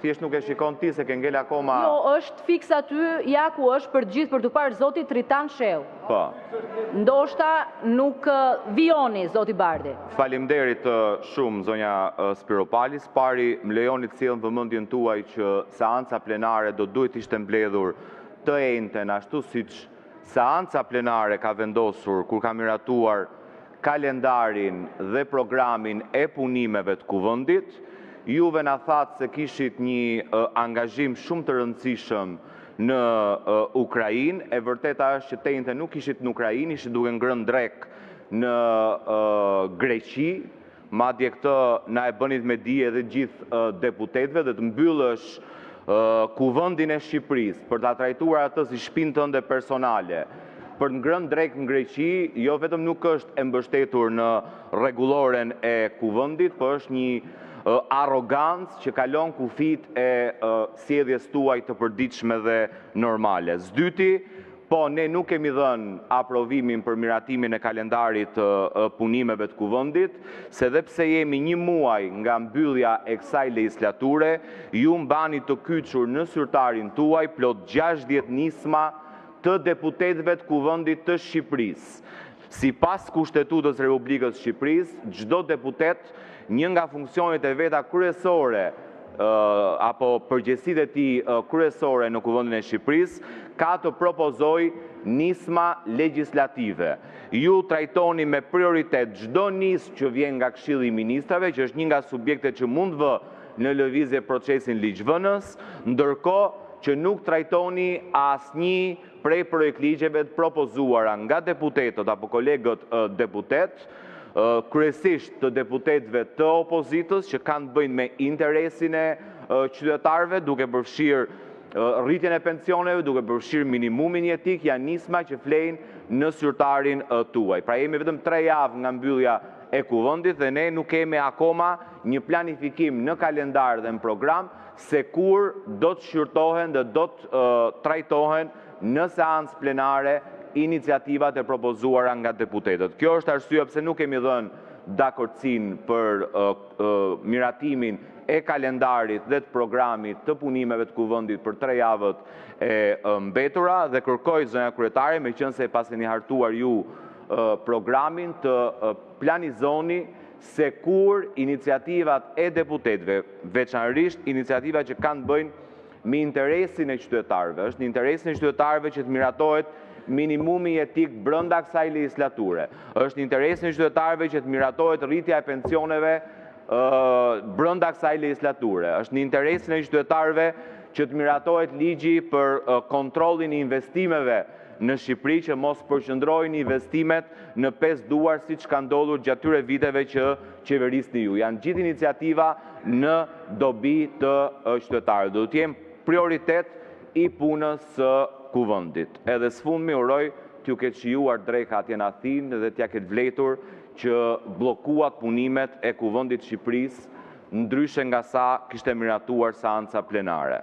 thjesht nuk e shikon ti se ke ngel akoma... Jo, është fiks aty, ja ku është për gjithë për të parë zoti Tritan Sheu. Po. Ndoshta nuk vijoni, zoti Bardi. Faleminderit shumë, zonja Spiropalis. Pari, më lejoni të sjellën vëmendjen tuaj që seanca plenare do duhet ishte mbledhur të ejnëten, ashtu siç seanca plenare ka vendosur kur ka miratuar kalendarin dhe programin e punimeve të kuvendit. Juve na thatë se kishit një angazhim shumë të rëndësishëm në Ukrainë. E vërteta është që të ejnëten nuk ishit në Ukrainë, ishit duke ngrënë drek në Greqi. Madje këtë na e bënit me dije edhe gjithë deputetëve dhe të mbyllësh kuvendin e Shqipërisë për ta trajtuar atë si shtëpinë tënde personale, për të ngrënë drek në Greqi, jo vetëm nuk është e mbështetur në rregulloren e kuvendit, por është një arrogancë që kalon kufit e sjelljes tuaj të përditshme dhe normale. S'dyti, po ne nuk kemi dhënë aprovimin për miratimin e kalendarit të punimeve të kuvendit, se dhe pse jemi një muaj nga mbyllja e kësaj legjislature, ju mbani të kyçur në zyrtarin tuaj plot 60 nisma të deputetëve të kuvendit të Shqipërisë. Sipas Kushtetutës së Republikës së Shqipërisë, çdo deputet, një nga funksionet e veta kryesore apo përgjegjësitë e tij kryesore në kuvendin e Shqipërisë, ka të propozoj nisma legjislative. Ju trajtoni me prioritet çdo nismë që vjen nga Këshilli i Ministrave, që është një nga subjektet që mund vë në lëvizje procesin ligjvënës, ndërkohë që nuk trajtoni asnjë prej projektligjeve të propozuara nga deputetët apo kolegët deputet, kryesisht të deputetëve të opozitës që kanë të bëjnë me interesin e qytetarëve, duke përfshirë rritjen e pensioneve, duke përfshirë minimumin jetik, janë nisma që flejnë në zyrtarin tuaj. Pra jemi vetëm 3 javë nga mbyllja e kuvendit dhe ne nuk kemi akoma një planifikim në kalendar dhe në program se kur do të shqyrtohen dhe do të trajtohen në seancë plenare iniciativat e propozuara nga deputetët. Kjo është arsyeja pse nuk kemi dhënë dakordsinë për miratimin e kalendarit dhe të programit të punimeve të kuvendit për 3 javët e mbetura dhe kërkoj zonja kryetare, meqense e paseni hartuar ju programin, të planizoni se kur iniciativat e deputetëve, veçanërisht iniciativat që kanë bëjnë me interesin e qytetarëve, është në interesin e qytetarëve që të miratohet minimumi jetik brenda kësaj legjislature. Është në interesin e qytetarëve që të miratohet rritja e pensioneve brenda kësaj legjislature. Është në interesin e qytetarëve që të miratohet ligji për kontrollin e investimeve në Shqipëri, që mos përqendrojnë investimet në 5 duar siç ka ndodhur gjatë tyre viteve që qeverisni ju. Janë gjithë iniciativa në dobi të qytetarëve. Do të jenë prioritet i punës së kuvendit. Edhe sfundmi uroj t'ju ketë shijuar dreka atje në Athinë dhe t'ja ketë vletur që bllokuat punimet e kuvendit të Shqipërisë, ndryshe nga sa kishte miratuar seanca plenare.